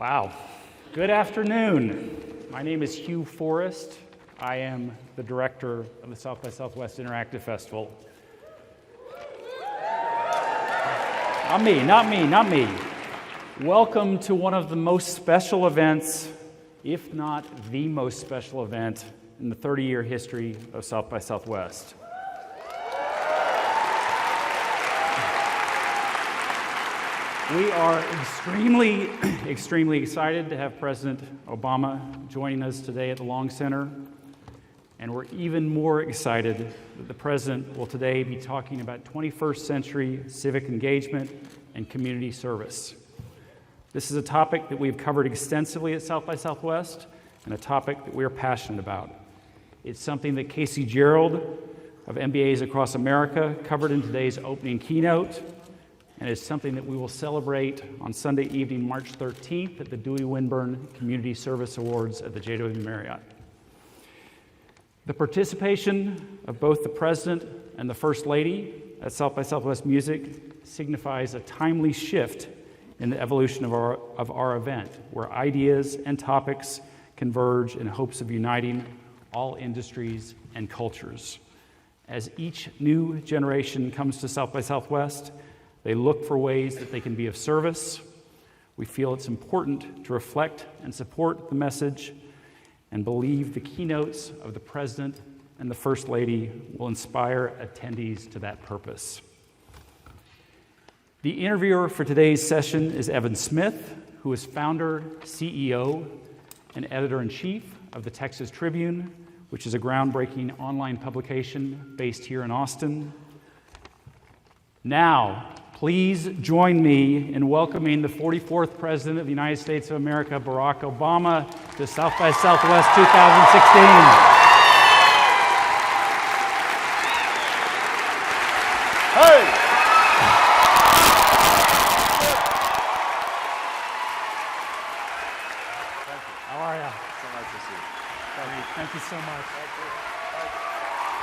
Wow. Good afternoon. My name is Hugh Forrest. I am the director of the South by Southwest Interactive Festival. Not me. Welcome to one of the most special events, if not the most special event, in the 30-year history of South by Southwest. We are extremely excited to have President Obama joining us today at the Long Center, and we're even more excited that the President will today be talking about 21st century civic engagement and community service. This is a topic that we've covered extensively at South by Southwest and a topic that we're passionate about. It's something that Casey Gerald of MBAs Across America covered in today's opening keynote, and it's something that we will celebrate on Sunday evening, March 13th at the Dewey Winburn Community Service Awards at the JW Marriott. The participation of both the President and the First Lady at South by Southwest Music signifies a timely shift in the evolution of our event, where ideas and topics converge in hopes of uniting all industries and cultures. As each new generation comes to South by Southwest, they look for ways that they can be of service. We feel it's important to reflect and support the message and believe the keynotes of the President and the First Lady will inspire attendees to that purpose. The interviewer for today's session is Evan Smith, who is founder, CEO, and editor-in-chief of the Texas Tribune, which is a groundbreaking online publication based here in Austin. Now, please join me in welcoming the 44th President of the United States of America, Barack Obama, to South by Southwest 2016. Hey! How are you? So nice to see you. Thank you so much. Thank you.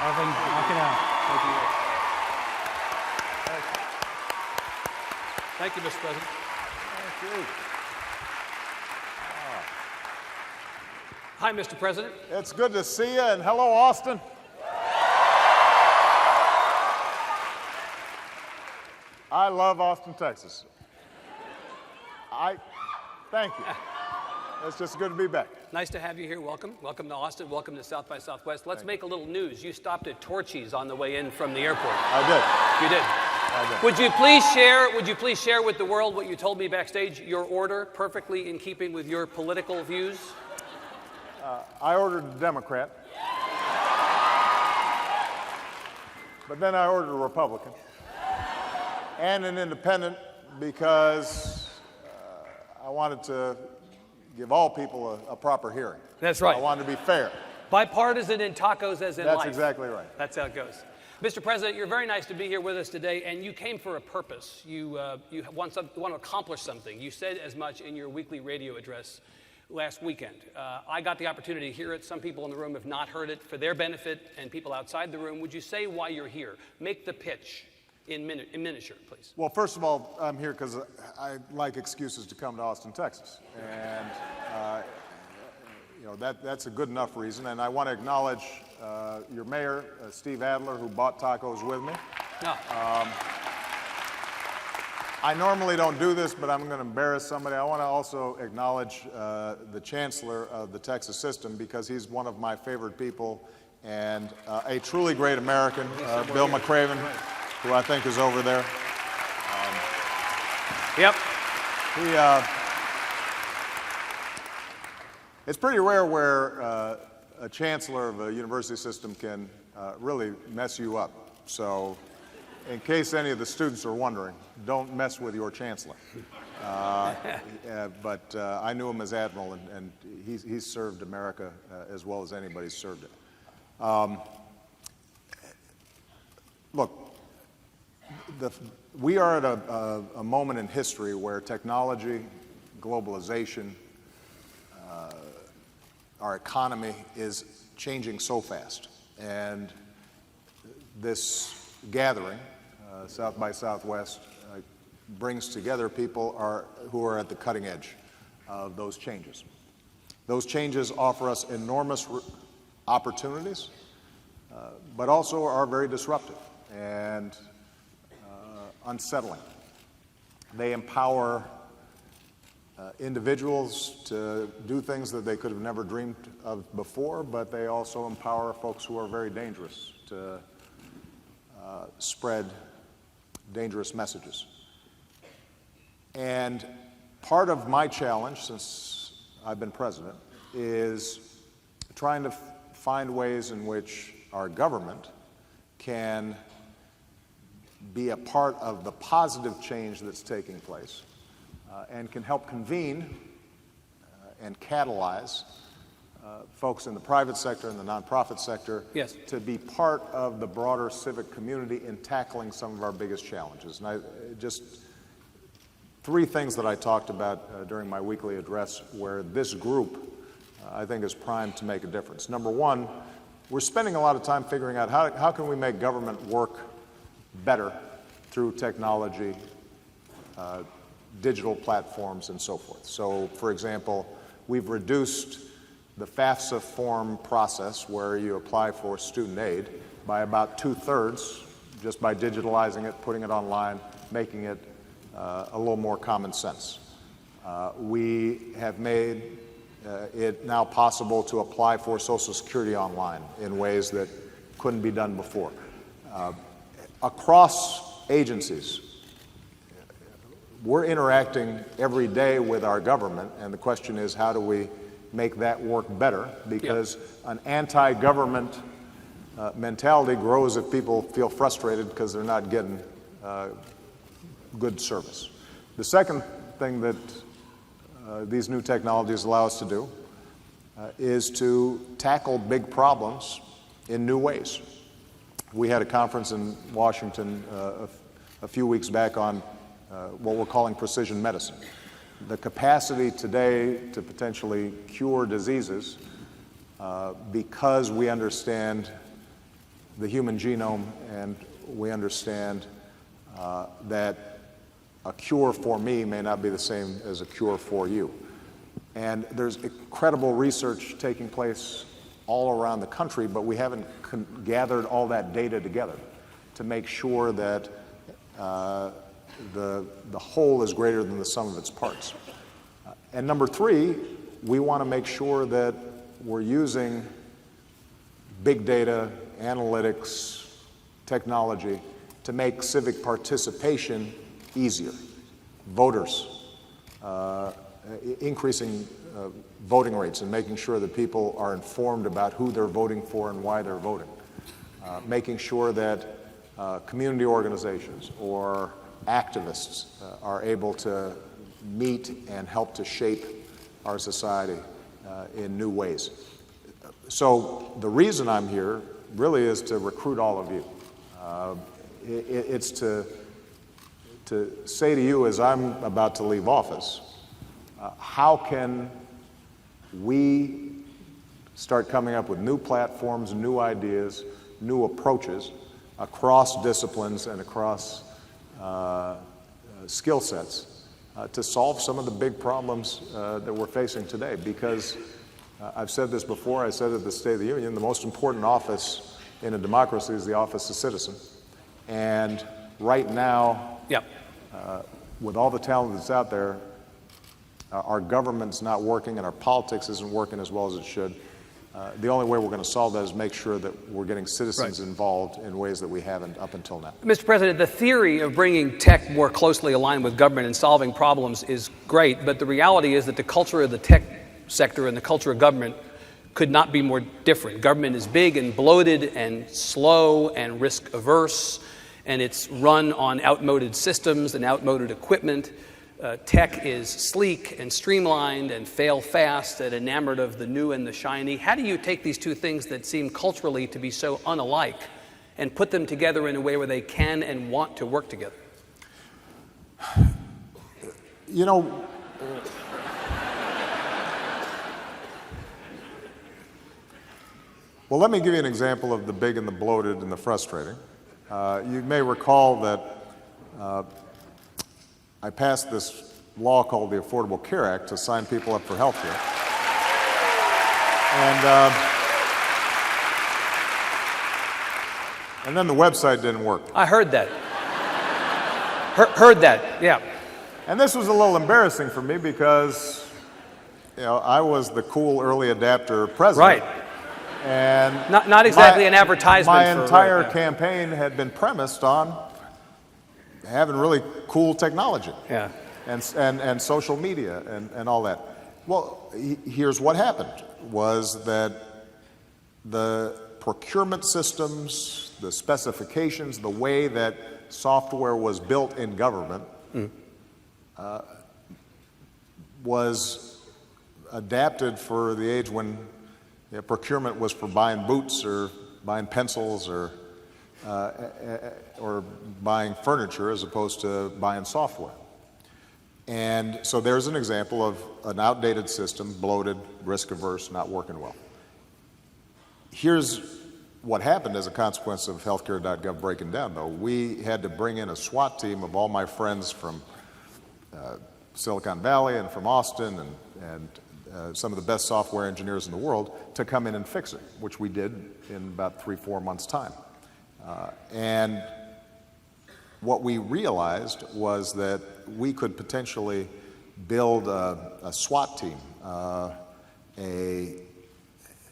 Evan, knock it out. Thank you. Thank you, Mr. President. Thank you. Hi, Mr. President. It's good to see you, and hello, Austin. I love Austin, Texas. Thank you. It's just good to be back. Nice to have you here. Welcome. Welcome to Austin. Welcome to South by Southwest. Let's make a little news. You stopped at Torchy's on the way in from the airport. I You did. did. Would you please share with the world what you told me backstage, your order, perfectly in keeping with your political views? I ordered a Democrat, but then I ordered a Republican and an independent because I wanted to give all people a proper hearing. That's right. I wanted to be fair. Bipartisan in tacos as in life. That's exactly right. That's how it goes. Mr. President, you're very nice to be here with us today, and you came for a purpose. You want to accomplish something. You said as much in your weekly radio address last weekend. I got the opportunity to hear it. Some people in the room have not heard it. For their benefit and people outside the room, would you say why you're here? Make the pitch in miniature, please. Well, first of all, I'm here because I like excuses to come to Austin, Texas. And, that's a good enough reason. And I want to acknowledge your mayor, Steve Adler, who bought tacos with me. No. I normally don't do this, but I'm going to embarrass somebody. I want to also acknowledge the chancellor of the Texas system because he's one of my favorite people and a truly great American, Bill McCraven, who I think is over there. Yep. It's pretty rare where a chancellor of a university system can really mess you up. So in case any of the students are wondering, don't mess with your chancellor. But I knew him as admiral, and he's served America as well as anybody's served it. Look, we are at a moment in history where technology, globalization, our economy is changing so fast. And this gathering, South by Southwest, brings together people who are at the cutting edge of those changes. Those changes offer us enormous opportunities, but also are very disruptive and unsettling. They empower individuals to do things that they could have never dreamed of before, but they also empower folks who are very dangerous to spread dangerous messages. And part of my challenge since I've been president is trying to find ways in which our government can be a part of the positive change that's taking place and can help convene and catalyze folks in the private sector and the nonprofit sector to be part of the broader civic community in tackling some of our biggest challenges. And just three things that I talked about during my weekly address where this group, I think, is primed to make a difference. Number one, we're spending a lot of time figuring out how can we make government work better through technology, digital platforms, and so forth. So, for example, we've reduced the FAFSA form process where you apply for student aid by about 2/3 just by digitalizing it, putting it online, making it a little more common sense. We have made it now possible to apply for Social Security online in ways that couldn't be done before. Across agencies, we're interacting every day with our government, and the question is, how do we make that work better? Because an anti-government mentality grows if people feel frustrated because they're not getting good service. The second thing that these new technologies allow us to do is to tackle big problems in new ways. We had a conference in Washington a few weeks back on what we're calling precision medicine. The capacity today to potentially cure diseases because we understand the human genome and we understand that a cure for me may not be the same as a cure for you. And there's incredible research taking place all around the country, but we haven't gathered all that data together to make sure that the whole is greater than the sum of its parts. And number three, we want to make sure that we're using big data, analytics, technology to make civic participation easier. Voters, increasing voting rates and making sure that people are informed about who they're voting for and why they're voting. Making sure that community organizations or activists are able to meet and help to shape our society in new ways. So the reason I'm here really is to recruit all of you. It's to say to you as I'm about to leave office, how can we start coming up with new platforms, new ideas, new approaches across disciplines and across skill sets to solve some of the big problems that we're facing today. Because I've said this before, I said at the State of the Union, the most important office in a democracy is the office of citizen. And right now, with all the talent that's out there, our government's not working and our politics isn't working as well as it should. The only way we're going to solve that is make sure that we're getting citizens involved in ways that we haven't up until now. Mr. President, the theory of bringing tech more closely aligned with government and solving problems is great, but the reality is that the culture of the tech sector and the culture of government could not be more different. Government is big and bloated and slow and risk averse, and it's run on outmoded systems and outmoded equipment. Tech is sleek and streamlined and fail fast and enamored of the new and the shiny. How do you take these two things that seem culturally to be so unalike and put them together in a way where they can and want to work together? You know, well, let me give you an example of the big and the bloated and the frustrating. You may recall that I passed this law called the Affordable Care Act to sign people up for health care. And then the website didn't work. I heard that. Heard that, yeah. And this was a little embarrassing for me because, I was the cool early adapter president. Right. And Not exactly an advertisement. My entire right, campaign had been premised on having really cool technology. Yeah. And social media and all that. Well, here's what happened, was that the procurement systems, the specifications, the way that software was built in government was adapted for the age when procurement was for buying boots or buying pencils or buying furniture as opposed to buying software. And so there's an example of an outdated system, bloated, risk-averse, not working well. Here's what happened as a consequence of healthcare.gov breaking down, though. We had to bring in a SWAT team of all my friends from Silicon Valley and from Austin and some of the best software engineers in the world to come in and fix it, which we did in about 3-4 months' time. And what we realized was that we could potentially build a SWAT team,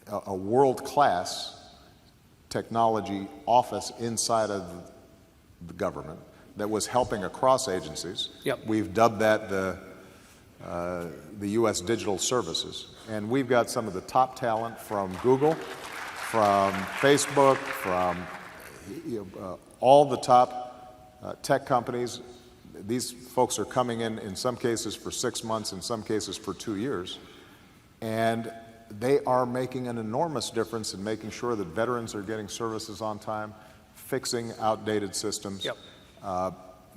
a world-class technology office inside of the government that was helping across agencies. Yep. We've dubbed that the U.S. Digital Services. And we've got some of the top talent from Google, from Facebook, from all the top tech companies. These folks are coming in some cases for 6 months, in some cases for 2 years. And they are making an enormous difference in making sure that veterans are getting services on time, fixing outdated systems, Yep.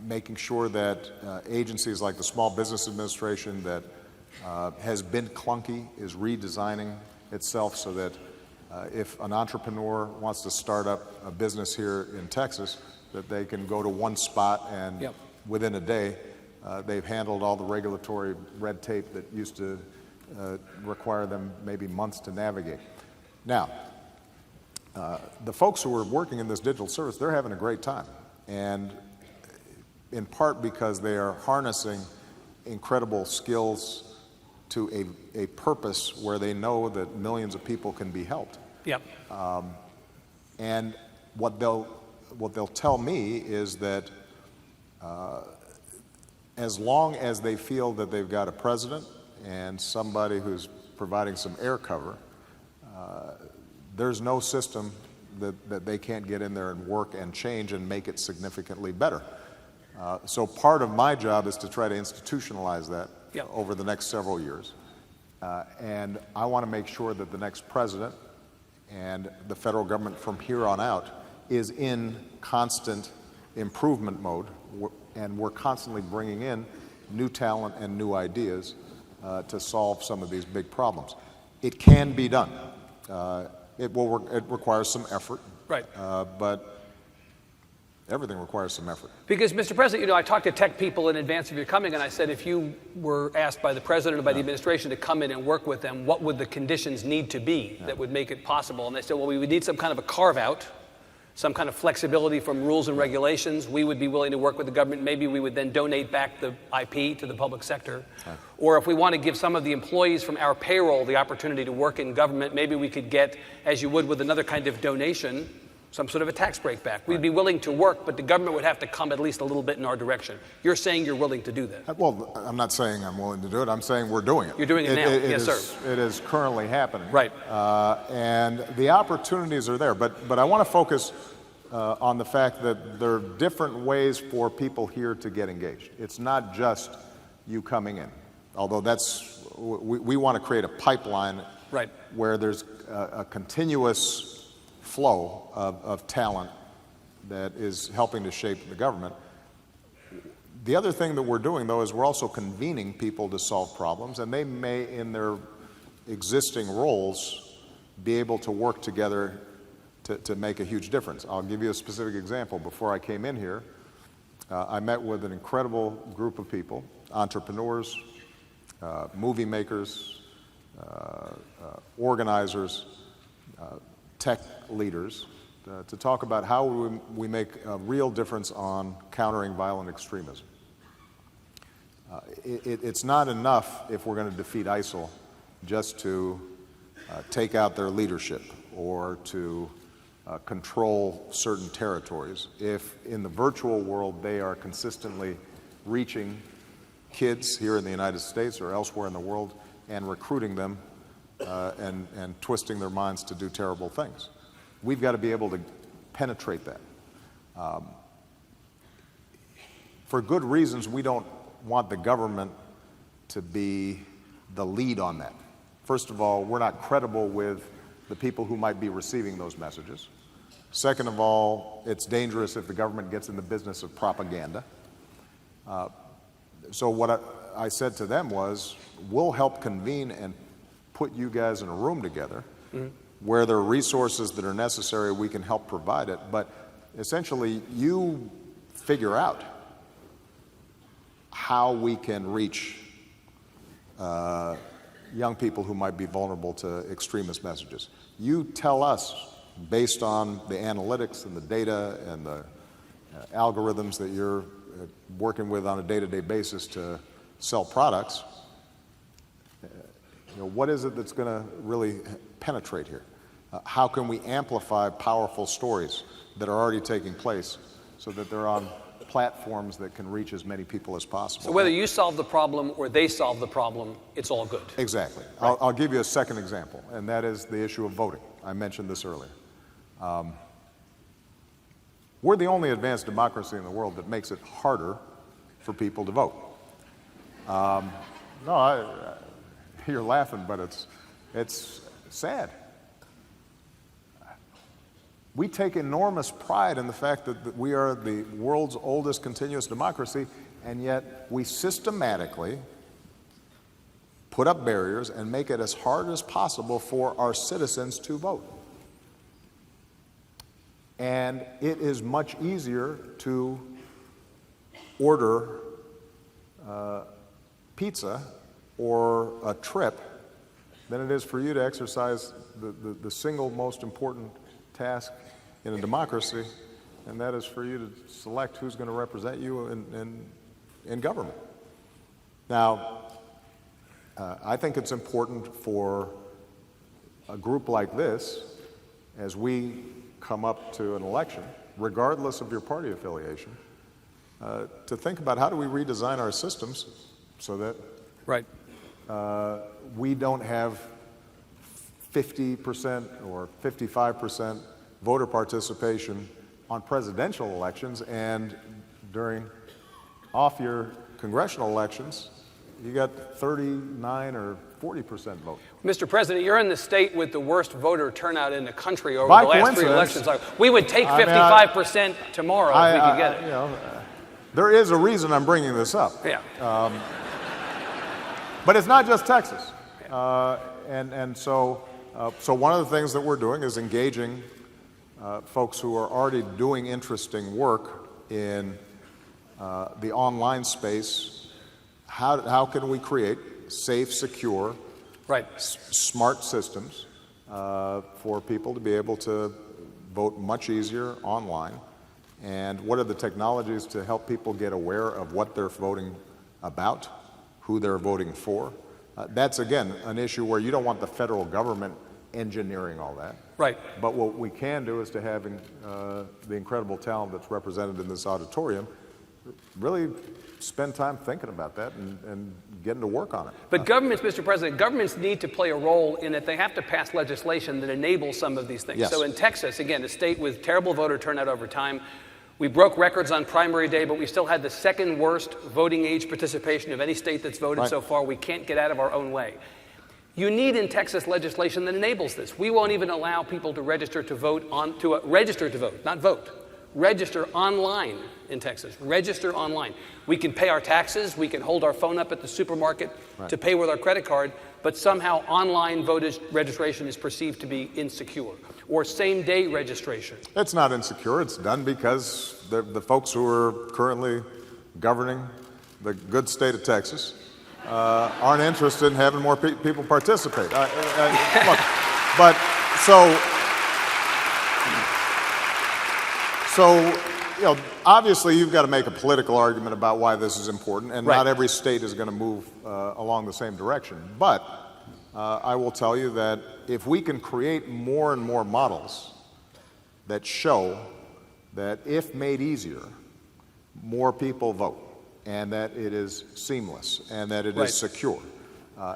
Making sure that agencies like the Small Business Administration that has been clunky is redesigning itself so that if an entrepreneur wants to start up a business here in Texas, that they can go to one spot and Yep. within a day they've handled all the regulatory red tape that used to require them maybe months to navigate. Now, the folks who are working in this digital service, they're having a great time. And in part because they are harnessing incredible skills to a purpose where they know that millions of people can be helped. Yep. And what they'll tell me is that as long as they feel that they've got a president and somebody who's providing some air cover, there's no system that they can't get in there and work and change and make it significantly better. So part of my job is to try to institutionalize that Yep. over the next several years. And I want to make sure that the next president and the federal government from here on out is in constant improvement mode, and we're constantly bringing in new talent and new ideas to solve some of these big problems. It can be done. It requires some effort, Right. but everything requires some effort. Because, Mr. President, I talked to tech people in advance of your coming, and I said if you were asked by the president or by the administration to come in and work with them, what would the conditions need to be that would make it possible? And they said, well, we would need some kind of a carve-out, some kind of flexibility from rules and regulations. We would be willing to work with the government. Maybe we would then donate back the IP to the public sector. Or if we want to give some of the employees from our payroll the opportunity to work in government, maybe we could get, as you would with another kind of donation, some sort of a tax break back. We'd be willing to work, but the government would have to come at least a little bit in our direction. You're saying you're willing to do that. Well, I'm not saying I'm willing to do it. I'm saying we're doing it. You're doing it now. Yes, sir. It is currently happening. Right. And the opportunities are there. But I want to focus on the fact that there are different ways for people here to get engaged. It's not just you coming in, although we want to create a pipeline Right. where there's a continuous flow of talent that is helping to shape the government. The other thing that we're doing, though, is we're also convening people to solve problems, and they may, in their existing roles, be able to work together to make a huge difference. I'll give you a specific example. Before I came in here, I met with an incredible group of people entrepreneurs, movie makers, organizers, tech leaders, to talk about how we make a real difference on countering violent extremism. It's not enough, if we're going to defeat ISIL, just to take out their leadership or to control certain territories. If in the virtual world they are consistently reaching kids here in the United States or elsewhere in the world and recruiting them and twisting their minds to do terrible things, we've got to be able to penetrate that. For good reasons, we don't want the government to be the lead on that. First of all, we're not credible with the people who might be receiving those messages. Second of all, it's dangerous if the government gets in the business of propaganda. So what I said to them was, we'll help convene and put you guys in a room together. Where there are resources that are necessary, we can help provide it. But essentially, you figure out how we can reach young people who might be vulnerable to extremist messages. You tell us, based on the analytics and the data and the algorithms that you're working with on a day-to-day basis to sell products, what is it that's going to really penetrate here? How can we amplify powerful stories that are already taking place so that they're on platforms that can reach as many people as possible? So whether you solve the problem or they solve the problem, it's all good. Exactly. Right. I'll give you a second example, and that is the issue of voting. I mentioned this earlier. We're the only advanced democracy in the world that makes it harder for people to vote. You're laughing, but it's sad. We take enormous pride in the fact that we are the world's oldest continuous democracy, and yet we systematically put up barriers and make it as hard as possible for our citizens to vote. And it is much easier to order pizza or a trip than it is for you to exercise the single most important task in a democracy, and that is for you to select who's going to represent you in government. Now, I think it's important for a group like this, as we come up to an election, regardless of your party affiliation, to think about how do we redesign our systems so that we don't have 50% or 55% voter participation on presidential elections, and during off-year congressional elections, you got 39 or 40% vote. Mr. President, you're in the state with the worst voter turnout in the country over By the last 3 elections. We would take 55% tomorrow if we could get it. There is a reason I'm bringing this up. Yeah. But it's not just Texas. So one of the things that we're doing is engaging folks who are already doing interesting work in the online space. How can we create safe, secure, smart systems for people to be able to vote much easier online? And what are the technologies to help people get aware of what they're voting about, who they're voting for? That's, again, an issue where you don't want the federal government engineering all that. Right. But what we can do is to have the incredible talent that's represented in this auditorium really spend time thinking about that and getting to work on it. But governments, Mr. President, governments need to play a role in that they have to pass legislation that enables some of these things. Yes. So in Texas, again, a state with terrible voter turnout over time, we broke records on primary day, but we still had the second worst voting age participation of any state that's voted so far. We can't get out of our own way. You need in Texas legislation that enables this. We won't even allow people to register to vote register to vote, not vote. Register online in Texas. Register online. We can pay our taxes. We can hold our phone up at the supermarket to pay with our credit card, but somehow online voter registration is perceived to be insecure. Or same-day registration. It's not insecure. It's done because the folks who are currently governing the good state of Texas, aren't interested in having more people participate. Look, but so, obviously you've got to make a political argument about why this is important, and not every state is going to move along the same direction. But I will tell you that if we can create more and more models that show that if made easier, more people vote, and that it is seamless, and that it is secure,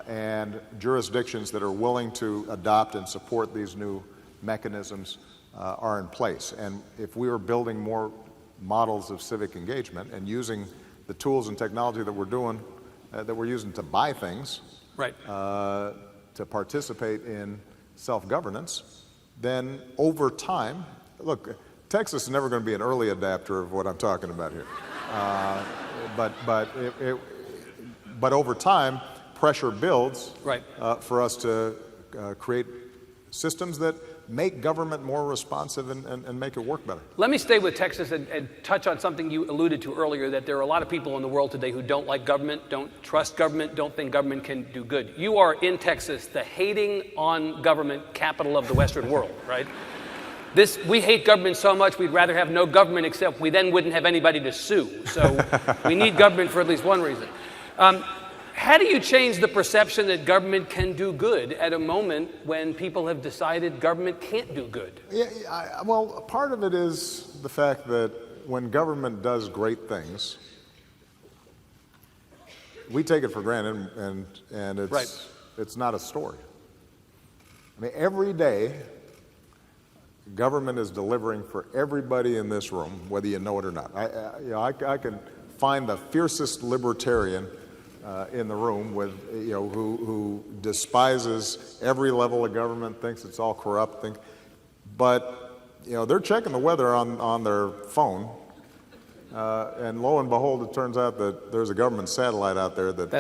and jurisdictions that are willing to adopt and support these new mechanisms are in place. And if we are building more models of civic engagement and using the tools and technology that we're doing, that we're using to buy things, to participate in self-governance, then over time, look, Texas is never going to be an early adapter of what I'm talking about here. But over time, pressure builds for us to create systems that make government more responsive and make it work better. Let me stay with Texas and touch on something you alluded to earlier, that there are a lot of people in the world today who don't like government, don't trust government, don't think government can do good. You are in Texas, the hating on government capital of the Western world, right? We hate government so much we'd rather have no government, except we then wouldn't have anybody to sue. So we need government for at least one reason. How do you change the perception that government can do good at a moment when people have decided government can't do good? Well, part of it is the fact that when government does great things, we take it for granted, and it's not a story. I mean, every day, government is delivering for everybody in this room, whether you know it or not. I can find the fiercest libertarian in the room with, who despises every level of government, thinks it's all corrupt, but they're checking the weather on their phone, and lo and behold, it turns out that there's a government satellite out there that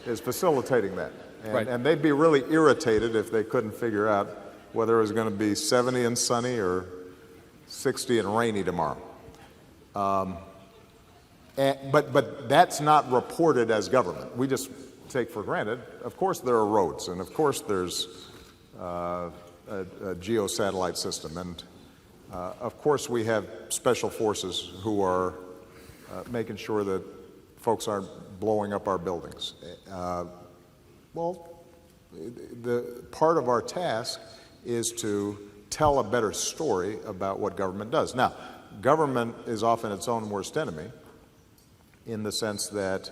is facilitating that. And they'd be really irritated if they couldn't figure out whether it was going to be 70 and sunny or 60 and rainy tomorrow. But that's not reported as government. We just take for granted. Of course there are roads, and of course there's a geosatellite system, and of course we have special forces who are making sure that folks aren't blowing up our buildings. Well, the part of our task is to tell a better story about what government does. Now, government is often its own worst enemy, in the sense that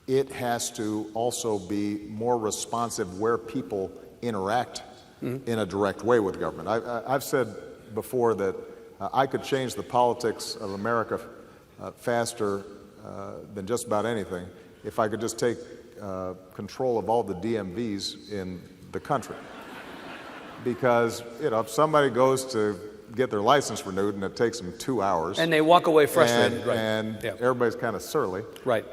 it has to also be more responsive where people interact in a direct way with government. I've said before that I could change the politics of America faster than just about anything if I could just take control of all the DMVs in the country. Because, if somebody goes to get their license renewed and it takes them 2 hours, and they walk away frustrated, and everybody's kind of surly, right?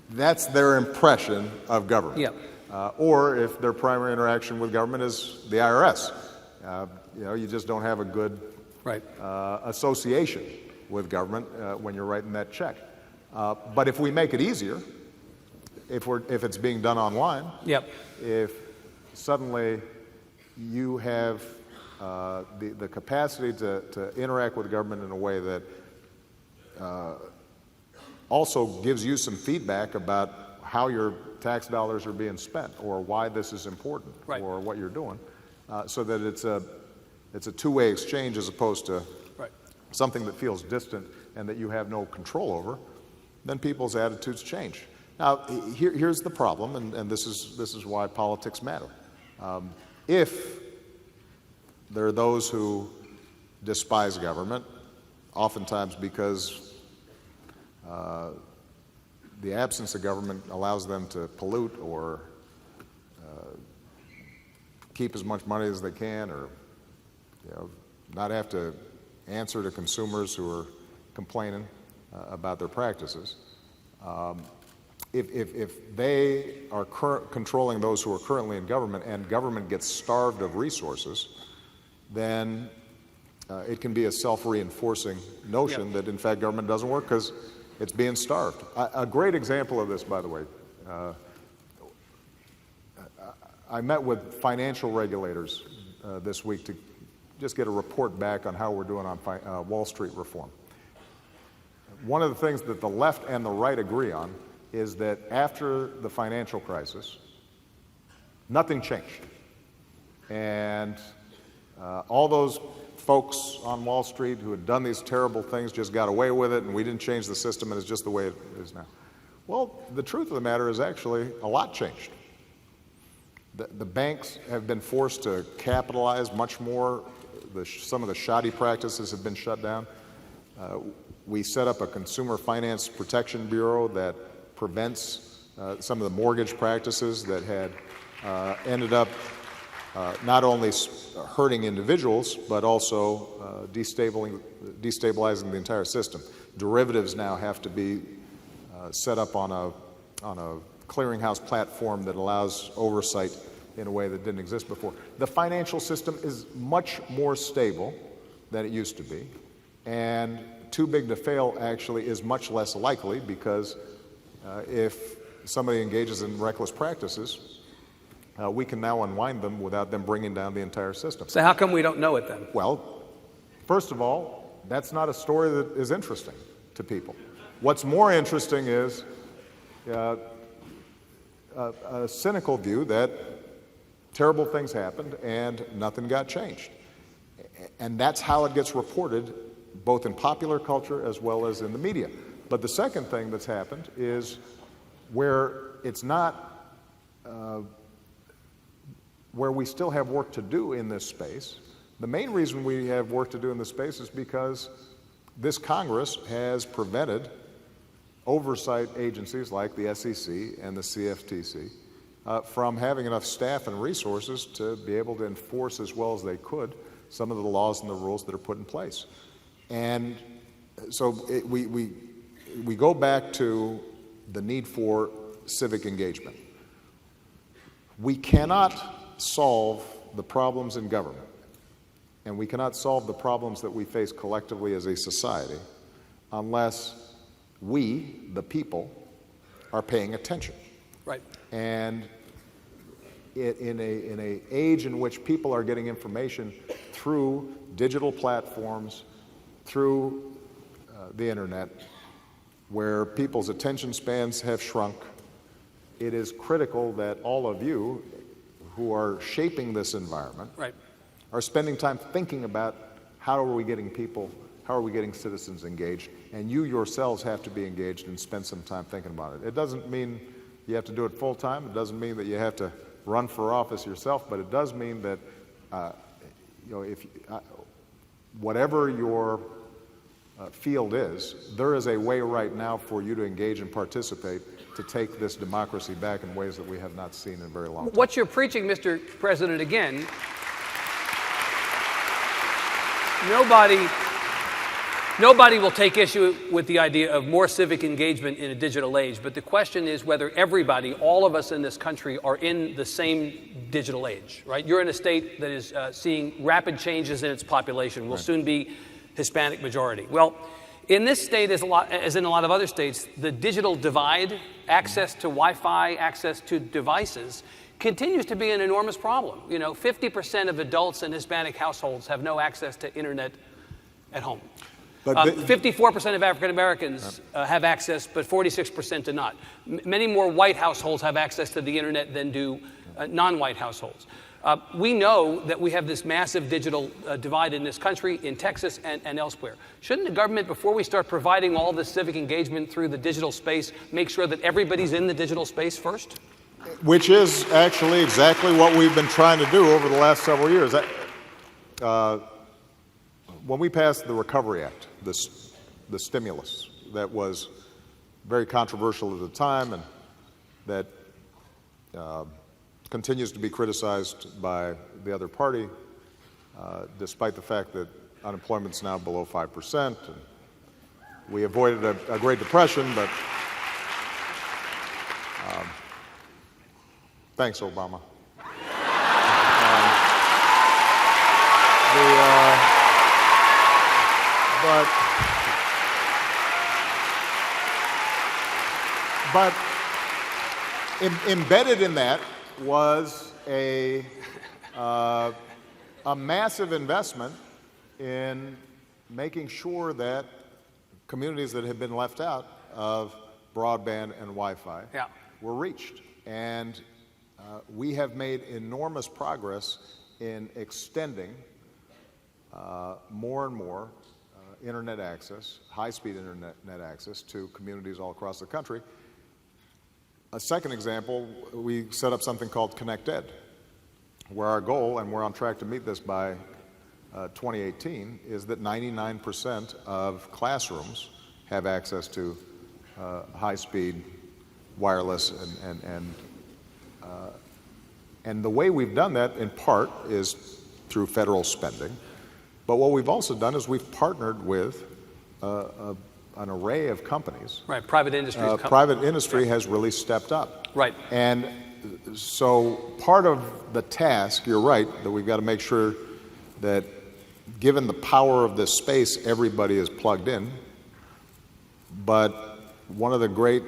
That's their impression of government. Or if their primary interaction with government is the IRS, you just don't have a good association with government when you're writing that check. But if we make it easier, if it's being done online, if suddenly you have the capacity to interact with government in a way that also gives you some feedback about how your tax dollars are being spent, or why this is important, or what you're doing, so that it's a two-way exchange as opposed to something that feels distant and that you have no control over, then people's attitudes change. Now, here's the problem, and this is why politics matter. If there are those who despise government, oftentimes because the absence of government allows them to pollute or keep as much money as they can, or not have to answer to consumers who are complaining about their practices. If they are controlling those who are currently in government, and government gets starved of resources, then it can be a self-reinforcing notion that, in fact, government doesn't work because it's being starved. A great example of this, by the way, I met with financial regulators this week to just get a report back on how we're doing on Wall Street reform. One of the things that the left and the right agree on is that after the financial crisis, nothing changed. And all those folks on Wall Street who had done these terrible things just got away with it, and we didn't change the system, and it's just the way it is now. Well, the truth of the matter is actually a lot changed. The banks have been forced to capitalize much more. Some of the shoddy practices have been shut down. We set up a Consumer Finance Protection Bureau that prevents some of the mortgage practices that had ended up not only hurting individuals, but also destabilizing the entire system. Derivatives now have to be set up on a clearinghouse platform that allows oversight in a way that didn't exist before. The financial system is much more stable than it used to be, and too big to fail actually is much less likely, because if somebody engages in reckless practices, we can now unwind them without them bringing down the entire system. So how come we don't know it then? Well, first of all, that's not a story that is interesting to people. What's more interesting is a cynical view that terrible things happened and nothing got changed. And that's how it gets reported, both in popular culture as well as in the media. But the second thing that's happened is where it's not, where we still have work to do in this space. The main reason we have work to do in this space is because this Congress has prevented oversight agencies like the SEC and the CFTC from having enough staff and resources to be able to enforce as well as they could some of the laws and the rules that are put in place. And so we go back to the need for civic engagement. We cannot solve the problems in government, and we cannot solve the problems that we face collectively as a society unless we, the people, are paying attention. Right. And in an age in which people are getting information through digital platforms, through the internet, where people's attention spans have shrunk, it is critical that all of you who are shaping this environment are spending time thinking about how are we getting people, how are we getting citizens engaged, and you yourselves have to be engaged and spend some time thinking about it. It doesn't mean you have to do it full time. It doesn't mean that you have to run for office yourself, but it does mean that whatever your field is, there is a way right now for you to engage and participate to take this democracy back in ways that we have not seen in a very long time. What you're preaching, Mr. President, again, nobody will take issue with the idea of more civic engagement in a digital age, but the question is whether everybody, all of us in this country, are in the same digital age, right? You're in a state that is seeing rapid changes in its population, will soon be Hispanic majority. Well, in this state, as in a lot of other states, the digital divide, access to Wi-Fi, access to devices, continues to be an enormous problem. 50% of adults in Hispanic households have no access to internet at home. 54% of African Americans have access, but 46% do not. Many more white households have access to the internet than do non-white households. We know that we have this massive digital divide in this country, in Texas and elsewhere. Shouldn't the government, before we start providing all this civic engagement through the digital space, make sure that everybody's in the digital space first? Which is actually exactly what we've been trying to do over the last several years. When we passed the Recovery Act, the stimulus that was very controversial at the time and that continues to be criticized by the other party, despite the fact that unemployment's now below 5%. And we avoided a Great Depression, but thanks, Obama. but embedded in that was a massive investment in making sure that communities that had been left out of broadband and Wi-Fi were reached. And we have made enormous progress in extending more and more internet access, high-speed internet access to communities all across the country. A second example, we set up something called Connect Ed, where our goal, and we're on track to meet this by 2018, is that 99% of classrooms have access to high-speed wireless, and the way we've done that in part is through federal spending. But what we've also done is we've partnered with an array of companies. Right, private industry. Private industry has really stepped up. Right. And so part of the task, you're right, that we've got to make sure that given the power of this space, everybody is plugged in. But one of the great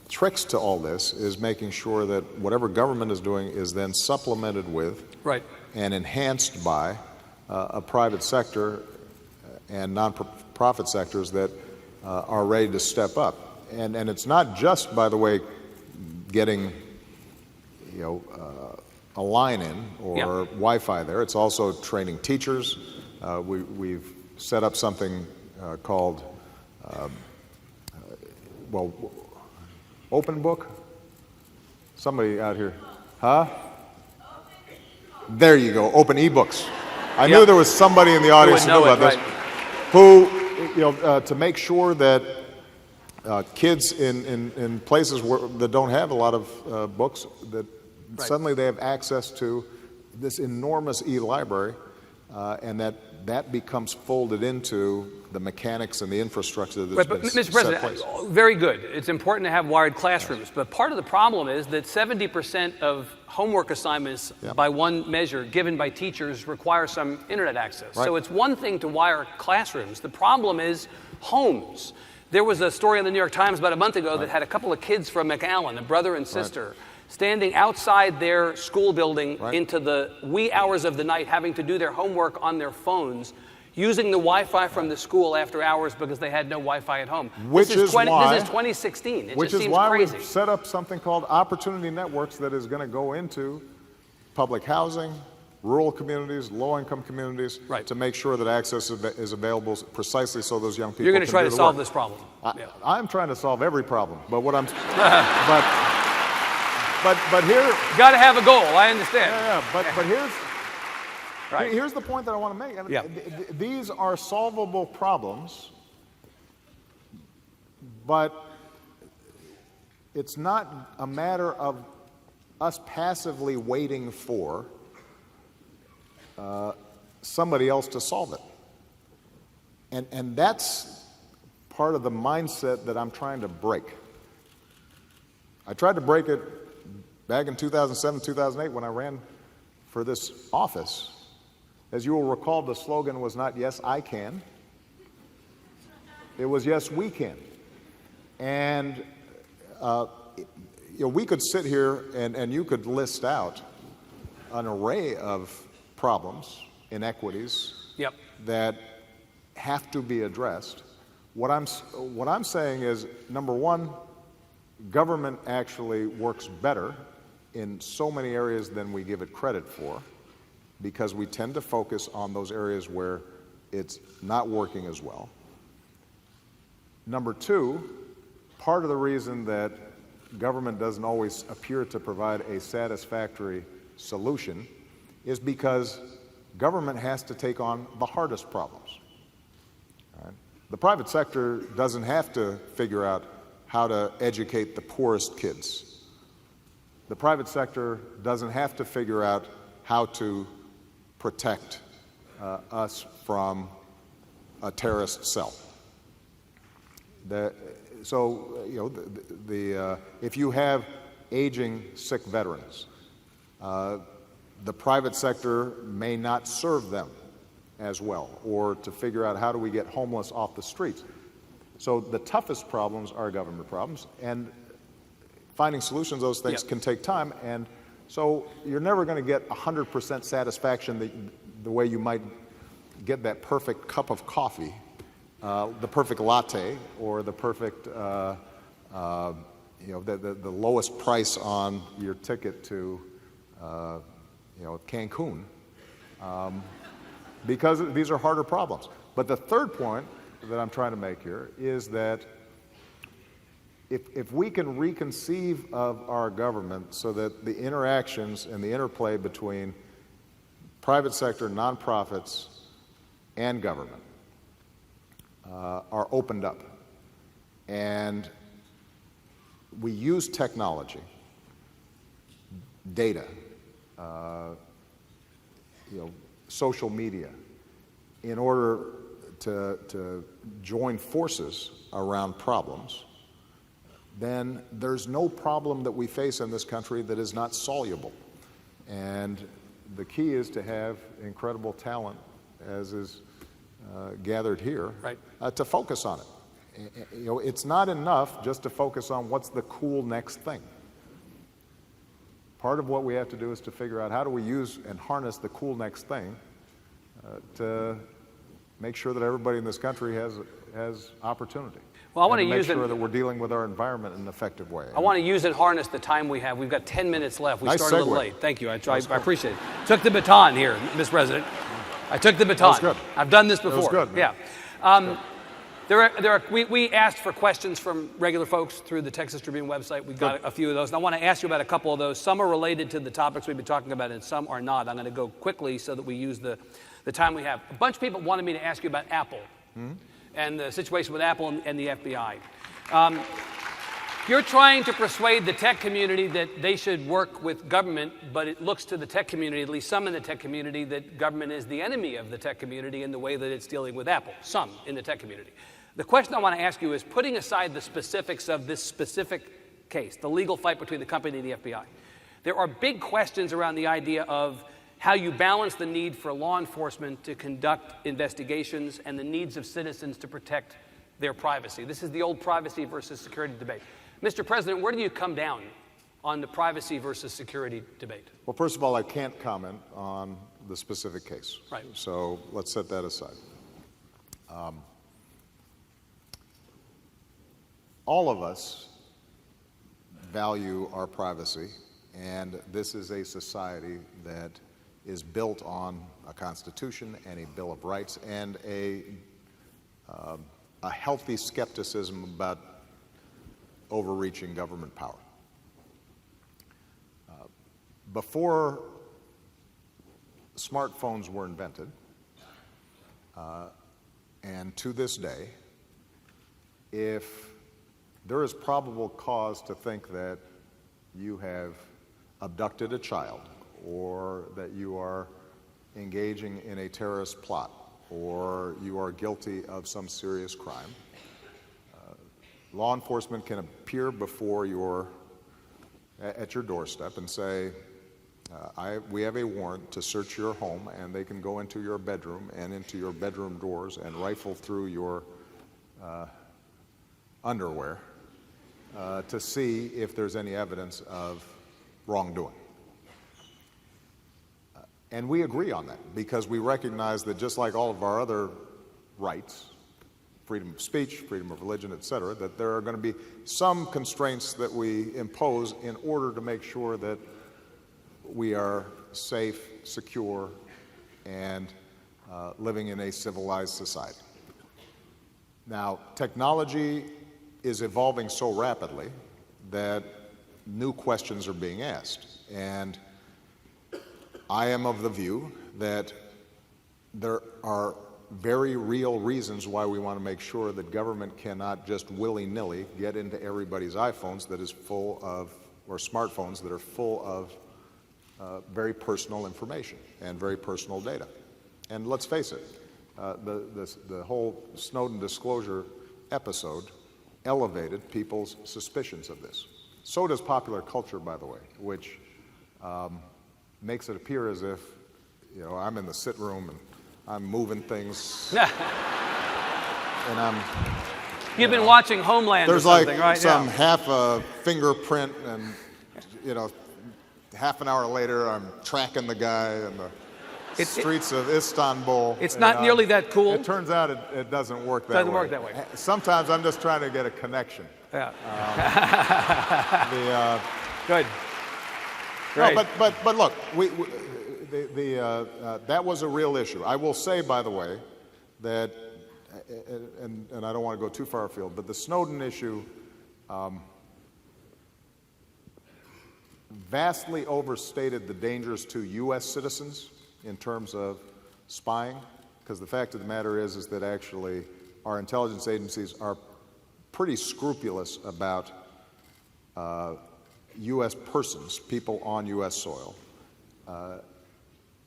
tricks to all this is making sure that whatever government is doing is then supplemented with and enhanced by a private sector and non-profit sectors that are ready to step up. And it's not just, by the way, getting a line in or Wi-Fi there. It's also training teachers. We've set up something called Open Book? Somebody out here. Huh? There you go, Open eBooks. I knew there was somebody in the audience who knew about this. Who, to make sure that kids in places that don't have a lot of books, that suddenly they have access to this enormous e-library, and that becomes folded into the mechanics and the infrastructure that's been Mr. President, very good. It's important to have wired classrooms, but part of the problem is that 70% of homework assignments, by one measure, given by teachers, require some internet access. So it's one thing to wire classrooms. The problem is homes. There was a story in the New York Times about a month ago that had a couple of kids from McAllen, a brother and sister, standing outside their school building into the wee hours of the night, having to do their homework on their phones, using the Wi-Fi from the school after hours because they had no Wi-Fi at home. This is 2016. It just seems crazy. We've set up something called Opportunity Networks that is going to go into public housing, rural communities, low-income communities, to make sure that access is available precisely so those young people You're going to try to solve work. This problem. I'm trying to solve every problem, but what I'm... but here... You got to have a goal, I understand. But here's the point that I want to make. I mean, these are solvable problems, but it's not a matter of us passively waiting for somebody else to solve it. And that's part of the mindset that I'm trying to break. I tried to break it back in 2007, 2008 when I ran for this office. As you will recall, the slogan was not "Yes, I can." It was "Yes, we can." And we could sit here and you could list out an array of problems, inequities that have to be addressed. What I'm saying is, number one, government actually works better in so many areas than we give it credit for, because we tend to focus on those areas where it's not working as well. Number two, part of the reason that government doesn't always appear to provide a satisfactory solution is because government has to take on the hardest problems. Right? The private sector doesn't have to figure out how to educate the poorest kids. The private sector doesn't have to figure out how to protect us from a terrorist cell. If you have aging, sick veterans, the private sector may not serve them as well, or to figure out how do we get homeless off the streets. So the toughest problems are government problems, and finding solutions to those things can take time, and so you're never going to get 100% satisfaction the way you might get that perfect cup of coffee, the perfect latte, or the perfect, the lowest price on your ticket to, Cancun, because these are harder problems. But the third point that I'm trying to make here is that if we can reconceive of our government so that the interactions and the interplay between private sector, nonprofits, and government are opened up, and we use technology, data, social media, in order to join forces around problems, then there's no problem that we face in this country that is not soluble. And the key is to have incredible talent, as is gathered here, right, to focus on it. It's not enough just to focus on what's the cool next thing. Part of what we have to do is to figure out how do we use and harness the cool next thing to make sure that everybody in this country has opportunity. Well, I want to make use sure that we're dealing with our environment in an effective way. I want to use and harness the time we have. We've got 10 minutes left. We Nice started a little segue. late. Thank you. I appreciate it. Took the baton here, Mr. President. I took the baton. That was good. I've done this before. That was good, man. Yeah. We asked for questions from regular folks through the Texas Tribune website. We got a few of those, and I want to ask you about a couple of those. Some are related to the topics we've been talking about, and some are not. I'm going to go quickly so that we use the time we have. A bunch of people wanted me to ask you about Apple and the situation with Apple and the FBI. You're trying to persuade the tech community that they should work with government, but it looks to the tech community, at least some in the tech community, that government is the enemy of the tech community in the way that it's dealing with Apple, some in the tech community. The question I want to ask you is, putting aside the specifics of this specific case, the legal fight between the company and the FBI, there are big questions around the idea of how you balance the need for law enforcement to conduct investigations and the needs of citizens to protect their privacy. This is the old privacy versus security debate. Mr. President, where do you come down on the privacy versus security debate? Well, first of all, I can't comment on the specific case. Right. So let's set that aside. All of us value our privacy, and this is a society that is built on a Constitution and a Bill of Rights and a healthy skepticism about overreaching government power. Before smartphones were invented, and to this day, if there is probable cause to think that you have abducted a child, or that you are engaging in a terrorist plot, or you are guilty of some serious crime, law enforcement can appear before at your doorstep and say, we have a warrant to search your home, and they can go into your bedroom and into your bedroom doors and rifle through your underwear to see if there's any evidence of wrongdoing. And we agree on that because we recognize that just like all of our other rights, freedom of speech, freedom of religion, et cetera, that there are going to be some constraints that we impose in order to make sure that we are safe, secure, and living in a civilized society. Now, technology is evolving so rapidly that new questions are being asked. And I am of the view that there are very real reasons why we want to make sure that government cannot just willy-nilly get into everybody's iPhones that is full of, or smartphones that are full of very personal information and very personal data. And let's face it, the whole Snowden disclosure episode elevated people's suspicions of this. So does popular culture, by the way, which makes it appear as if, I'm in the sit room and I'm moving things, Yeah. and I'm. You've been watching Homeland There's or something, like right? some Yeah. half a fingerprint, and half an hour later, I'm tracking the guy in the streets of Istanbul. It's not nearly that cool. It turns out it doesn't work that way. Doesn't work that way. Sometimes I'm just trying to get a connection. Yeah. Good. Great. No, but look, that was a real issue. I will say, by the way, that, and I don't want to go too far afield, but the Snowden issue vastly overstated the dangers to U.S. citizens in terms of spying, because the fact of the matter is that actually our intelligence agencies are pretty scrupulous about U.S. persons, people on U.S. soil.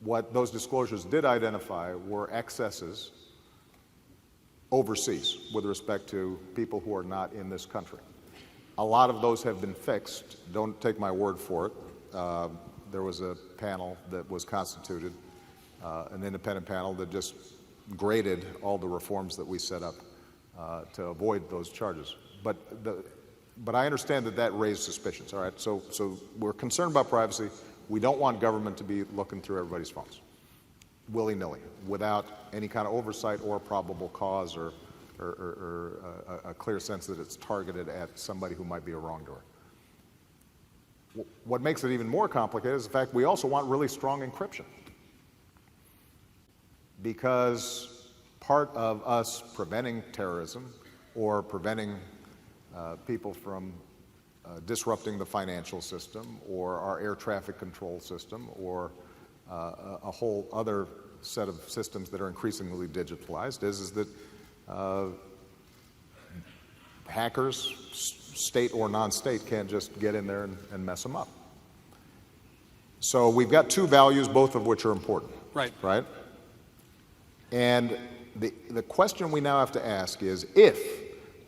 What those disclosures did identify were excesses overseas with respect to people who are not in this country. A lot of those have been fixed. Don't take my word for it. There was a panel that was constituted, an independent panel that just graded all the reforms that we set up to avoid those charges. But I understand that raised suspicions. All right, so we're concerned about privacy. We don't want government to be looking through everybody's phones, willy-nilly, without any kind of oversight or probable cause or a clear sense that it's targeted at somebody who might be a wrongdoer. What makes it even more complicated is the fact we also want really strong encryption, because part of us preventing terrorism or preventing people from disrupting the financial system or our air traffic control system or a whole other set of systems that are increasingly digitalized is that hackers, state or non-state, can't just get in there and mess them up. So we've got two values, both of which are important. Right. Right? And the question we now have to ask is, if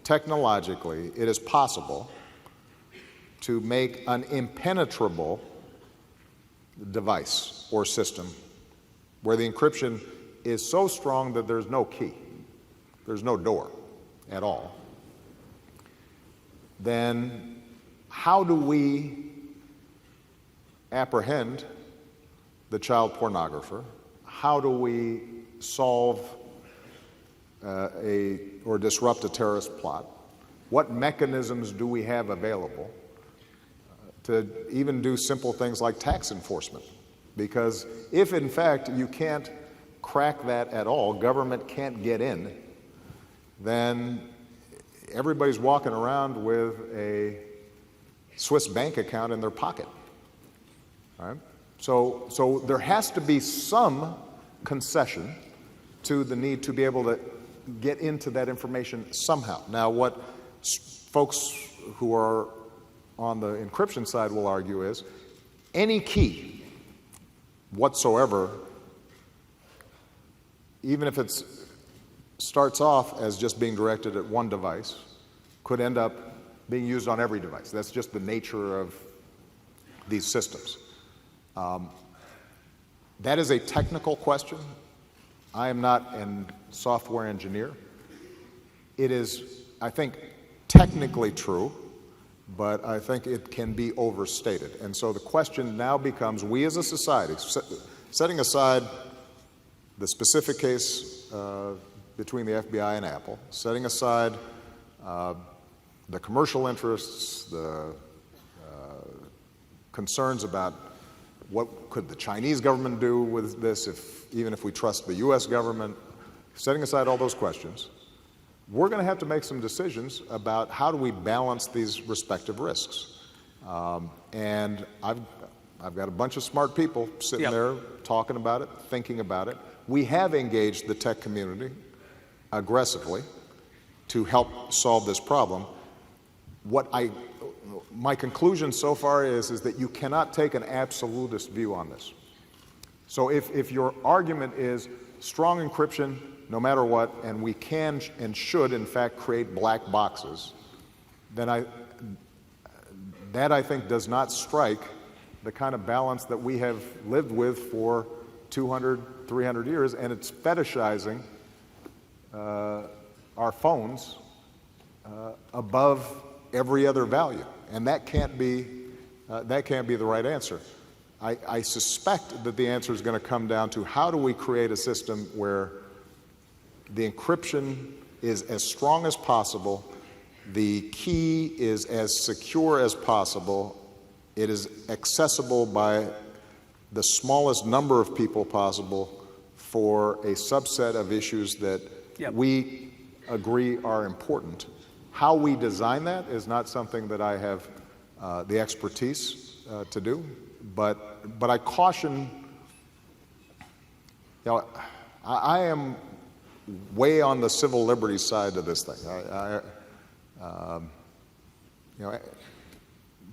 technologically it is possible to make an impenetrable device or system where the encryption is so strong that there's no key, there's no door at all, then how do we apprehend the child pornographer? How do we solve or disrupt a terrorist plot? What mechanisms do we have available to even do simple things like tax enforcement? Because if in fact you can't crack that at all, government can't get in, then everybody's walking around with a Swiss bank account in their pocket. All right? So there has to be some concession to the need to be able to get into that information somehow. Now, what folks who are on the encryption side will argue is any key whatsoever, even if it starts off as just being directed at one device, could end up being used on every device. That's just the nature of these systems. That is a technical question. I am not a software engineer. It is, I think, technically true, but I think it can be overstated. And so the question now becomes, we as a society, setting aside the specific case between the FBI and Apple, setting aside the commercial interests, the concerns about what could the Chinese government do with this, even if we trust the U.S. government, setting aside all those questions, we're going to have to make some decisions about how do we balance these respective risks. And I've got a bunch of smart people sitting there talking about it, thinking about it. We have engaged the tech community aggressively to help solve this problem. My conclusion so far is that you cannot take an absolutist view on this. So if your argument is strong encryption no matter what, and we can and should in fact create black boxes, then that I think does not strike the kind of balance that we have lived with for 200, 300 years, and it's fetishizing our phones above every other value, and that can't be the right answer. I suspect that the answer is going to come down to how do we create a system where the encryption is as strong as possible, the key is as secure as possible, it is accessible by the smallest number of people possible for a subset of issues that we agree are important. How we design that is not something that I have the expertise to do, but I caution, I am way on the civil liberties side of this thing.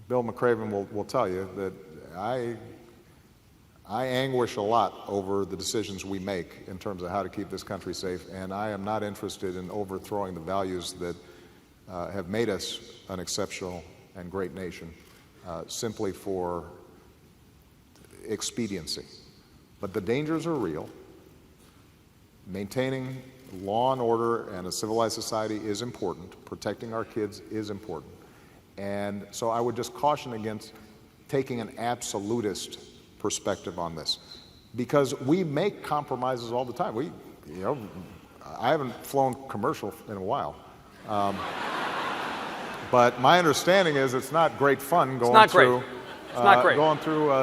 Bill McCraven will tell you that I anguish a lot over the decisions we make in terms of how to keep this country safe, and I am not interested in overthrowing the values that have made us an exceptional and great nation simply for expediency. But the dangers are real. Maintaining law and order and a civilized society is important. Protecting our kids is important. And so I would just caution against taking an absolutist perspective on this, because we make compromises all the time. I haven't flown commercial in a while. But my understanding is it's not great fun going through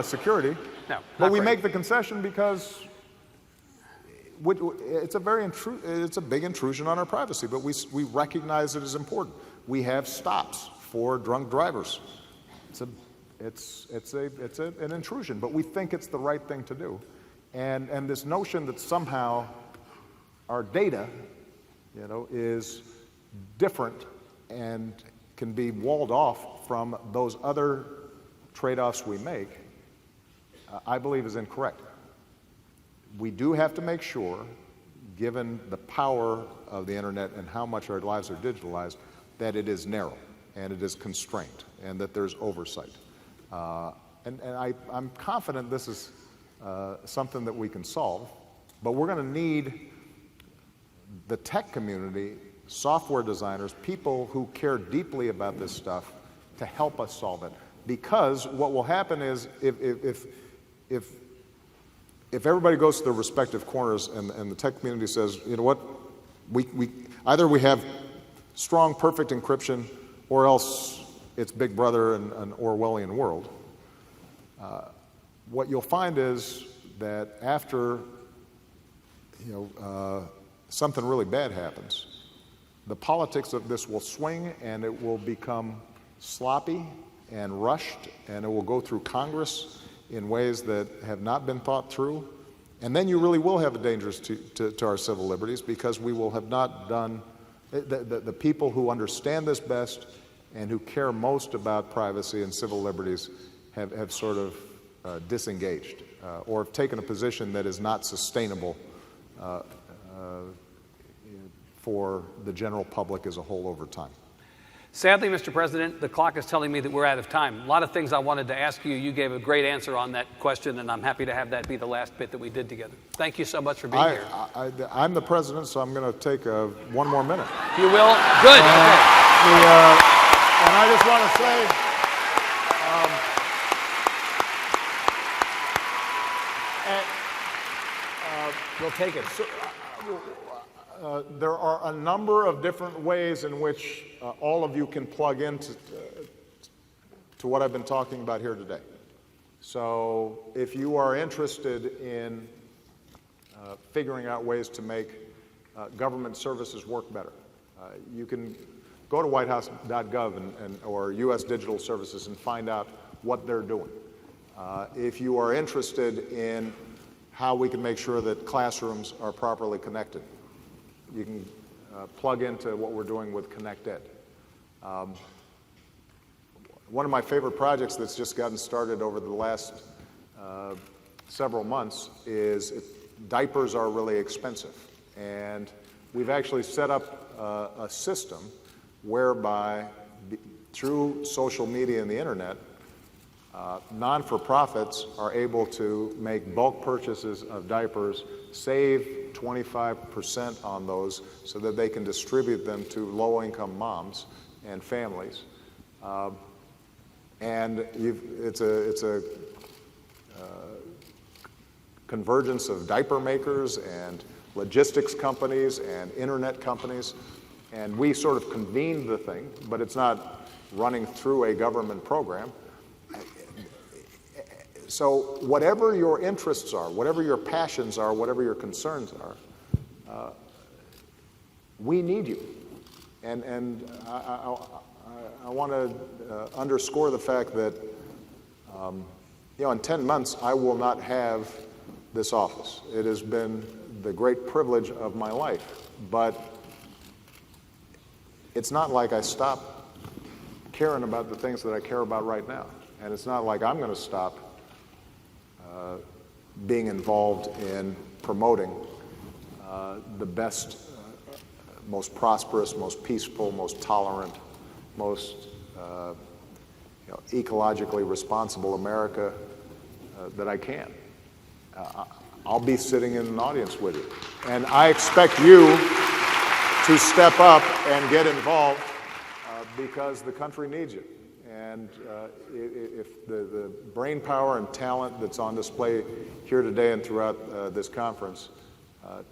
security. No, but we make the concession because it's a big intrusion on our privacy. But we recognize it as important. We have stops for drunk drivers. It's an intrusion, but we think it's the right thing to do. And this notion that somehow our data, is different and can be walled off from those other trade-offs we make, I believe is incorrect. We do have to make sure, given the power of the internet and how much our lives are digitalized, that it is narrow and it is constrained and that there's oversight. And I'm confident this is something that we can solve, but we're going to need the tech community, software designers, people who care deeply about this stuff to help us solve it. Because what will happen is if everybody goes to their respective corners and the tech community says, you know what, we either we have strong, perfect encryption, or else it's Big Brother and an Orwellian world. What you'll find is that after something really bad happens, the politics of this will swing and it will become sloppy and rushed, and it will go through Congress in ways that have not been thought through. And then you really will have a danger to our civil liberties, because we will have not done, the people who understand this best and who care most about privacy and civil liberties have sort of disengaged or have taken a position that is not sustainable for the general public as a whole over time. Sadly, Mr. President, the clock is telling me that we're out of time. A lot of things I wanted to ask you. You gave a great answer on that question, and I'm happy to have that be the last bit that we did together. Thank you so much for being here. I'm the president, so I'm going to take one more minute. You will? Good. Okay. And I just want to say, We'll take it. there are a number of different ways in which all of you can plug into to what I've been talking about here today. So if you are interested in figuring out ways to make government services work better, you can go to whitehouse.gov or U.S. Digital Services and find out what they're doing. If you are interested in how we can make sure that classrooms are properly connected, you can plug into what we're doing with ConnectEd. One of my favorite projects that's just gotten started over the last several months is diapers are really expensive. And we've actually set up a system whereby through social media and the internet, Non-for-profits are able to make bulk purchases of diapers, save 25% on those so that they can distribute them to low-income moms and families. It's a convergence of diaper makers and logistics companies and internet companies, and we sort of convened the thing, but it's not running through a government program. So whatever your interests are, whatever your passions are, whatever your concerns are, we need you. And I want to underscore the fact that, in 10 months, I will not have this office. It has been the great privilege of my life, but it's not like I stop caring about the things that I care about right now. And it's not like I'm going to stop being involved in promoting the best, most prosperous, most peaceful, most tolerant, most ecologically responsible America that I can. I'll be sitting in an audience with you. And I expect you to step up and get involved because the country needs you. And if the brain power and talent that's on display here today and throughout this conference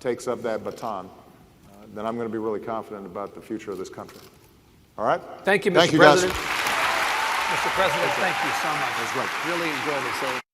takes up that baton, then I'm going to be really confident about the future of this country. All right? Thank you, Mr. Thank you, President. guys. Mr. President, thank you so much. That's right. Really enjoyed it. So.